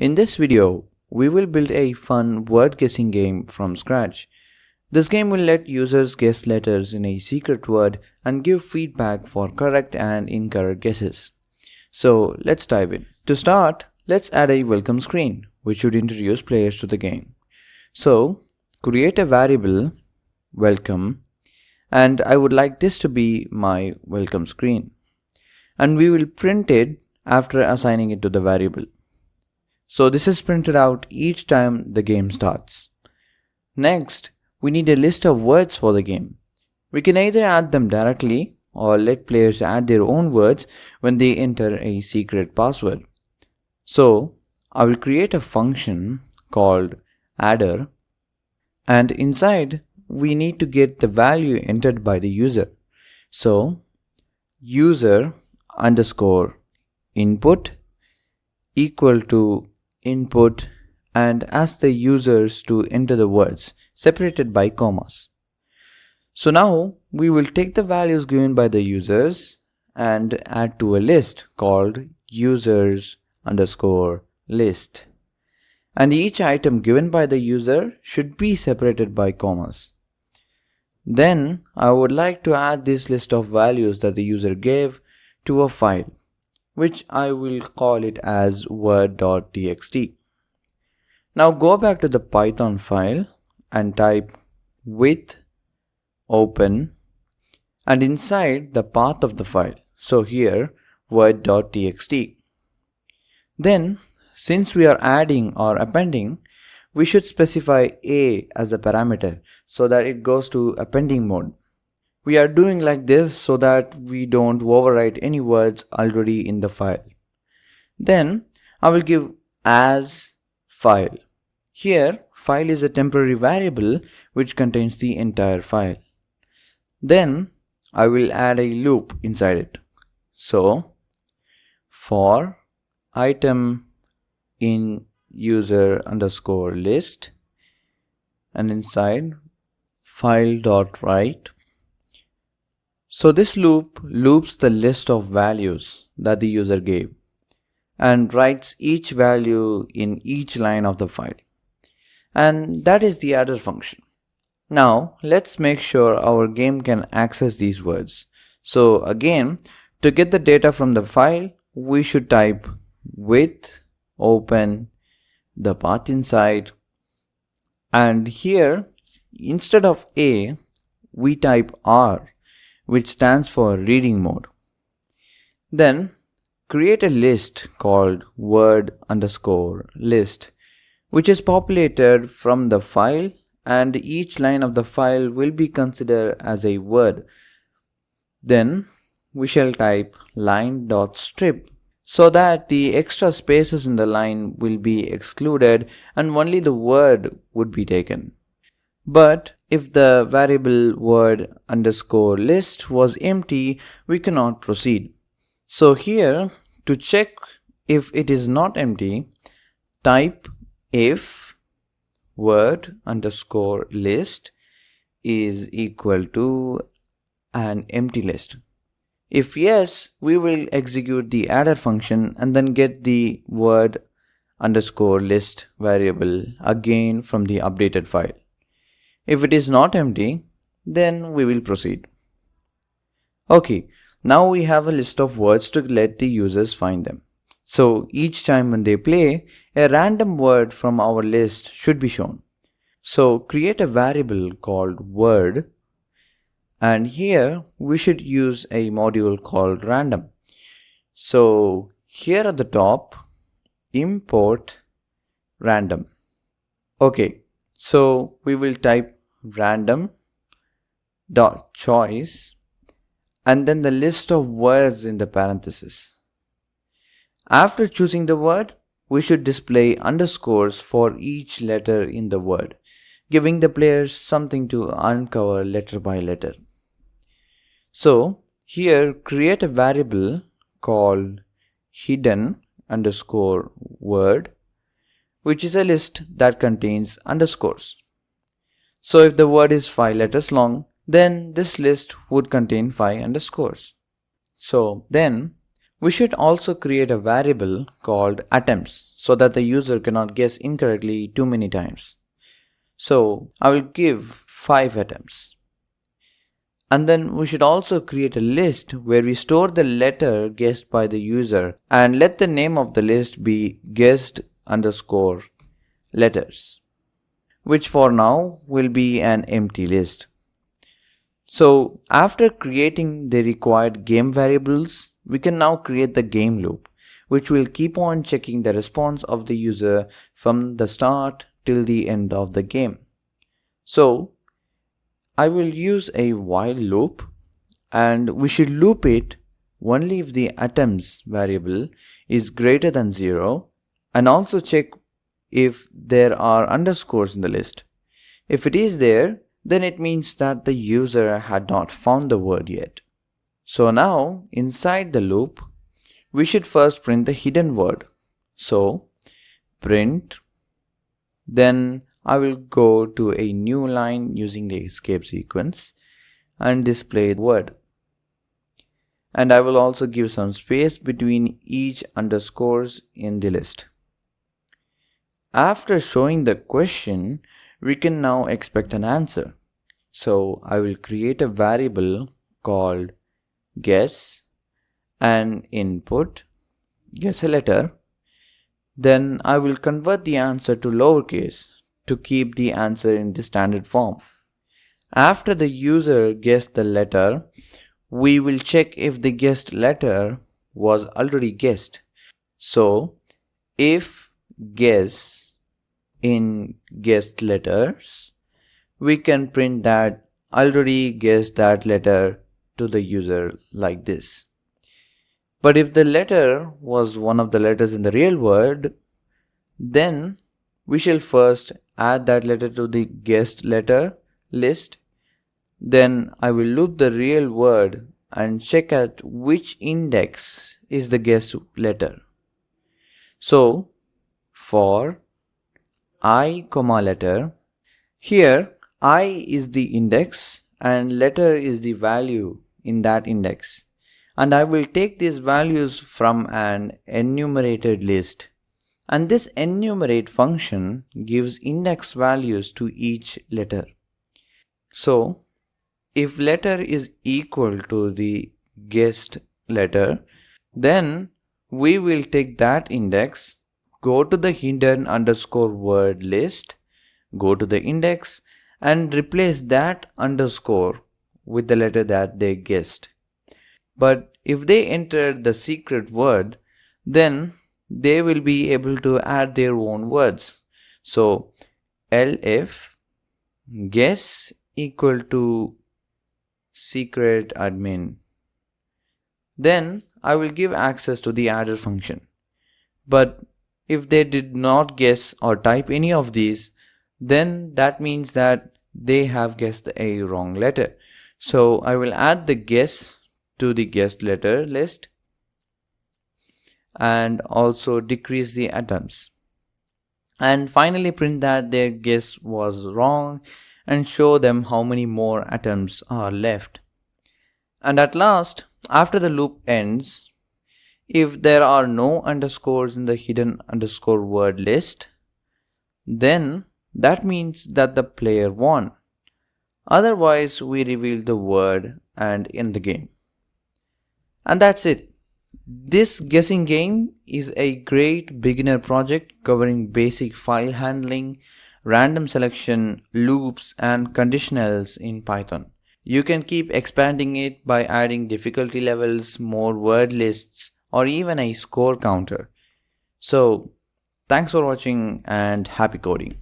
In this video, we will build a fun word guessing game from scratch. This game will let users guess letters in a secret word and give feedback for correct and incorrect guesses. So let's dive in. To start, let's add a welcome screen, which should introduce players to the game. So create a variable welcome, and I would like this to be my welcome screen. And we will print it after assigning it to the variable. So this is printed out each time the game starts. Next, we need a list of words for the game. We can either add them directly or let players add their own words when they enter a secret password. So I will create a function called adder, and inside we need to get the value entered by the user. So user underscore input equal to input, and ask the users to enter the words separated by commas. So now we will take the values given by the users and add to a list called users underscore list, and each item given by the user should be separated by commas. Then I would like to add this list of values that the user gave to a file, which I will call it as word.txt. Now go back to the Python file and type with open and inside the path of the file. So here word.txt. Then since we are adding or appending, we should specify a as a parameter so that it goes to appending mode. We are doing like this so that we don't overwrite any words already in the file. Then I will give as file. Here file is a temporary variable which contains the entire file. Then I will add a loop inside it. So for item in user underscore list, and inside file.write. So this loop loops the list of values that the user gave and writes each value in each line of the file. And that is the adder function. Now let's make sure our game can access these words. So again, to get the data from the file, we should type with open the path inside, and here instead of A we type R, which stands for reading mode. Then create a list called word underscore list, which is populated from the file, and each line of the file will be considered as a word. Then we shall type line.strip so that the extra spaces in the line will be excluded and only the word would be taken. But if the variable word underscore list was empty, we cannot proceed. So here, to check if it is not empty, type if word underscore list is equal to an empty list. If yes, we will execute the adder function and then get the word underscore list variable again from the updated file. If it is not empty, then we will proceed. Okay, now we have a list of words to let the users find them. So each time when they play, a random word from our list should be shown. So create a variable called word, and here we should use a module called random. So here at the top, import random. Okay, so we will type random dot choice and then the list of words in the parenthesis. After choosing the word, we should display underscores for each letter in the word, giving the players something to uncover letter by letter. So here create a variable called hidden underscore word, which is a list that contains underscores. So if the word is 5 letters long, then this list would contain 5 underscores. So then We should also create a variable called attempts so that the user cannot guess incorrectly too many times. So I will give 5 attempts. And then we should also create a list where we store the letter guessed by the user and let the name of the list be guessed underscore letters, which for now will be an empty list. So after creating the required game variables, we can now create the game loop, which will keep on checking the response of the user from the start till the end of the game. So I will use a while loop, and we should loop it only if the attempts variable is greater than 0, and also check if there are underscores in the list. If it is there, then it means that the user had not found the word yet. So now inside the loop, we should first print the hidden word. So print, then I will go to a new line using the escape sequence and display the word. And I will also give some space between each underscores in the list. After showing the question, we can now expect an answer. So I will create a variable called guess and input guess a letter. Then I will convert the answer to lowercase to keep the answer in the standard form. After the user guessed the letter, we will check if the guessed letter was already guessed. So if guess in guessed letters, we can print that already guessed that letter to the user like this. But if the letter was one of the letters in the real word, then we shall first add that letter to the guessed letter list. Then I will loop the real word and check at which index is the guessed letter. So for I, letter, here I is the index and letter is the value in that index. And I will take these values from an enumerated list. And this enumerate function gives index values to each letter. So if letter is equal to the guessed letter, then we will take that index, go to the hidden underscore word list, go to the index and replace that underscore with the letter that they guessed. But if they enter the secret word, then they will be able to add their own words. So elif guess equal to secret admin. Then I will give access to the adder function. But if they did not guess or type any of these, then that means that they have guessed a wrong letter. So I will add the guess to the guessed letter list and also decrease the attempts. And finally print that their guess was wrong and show them how many more attempts are left. And at last, after the loop ends, if there are no underscores in the hidden underscore word list, then that means that the player won. Otherwise, we reveal the word and end the game. And that's it. This guessing game is a great beginner project covering basic file handling, random selection, loops, and conditionals in Python. You can keep expanding it by adding difficulty levels, more word lists, or even a score counter. So, thanks for watching and happy coding.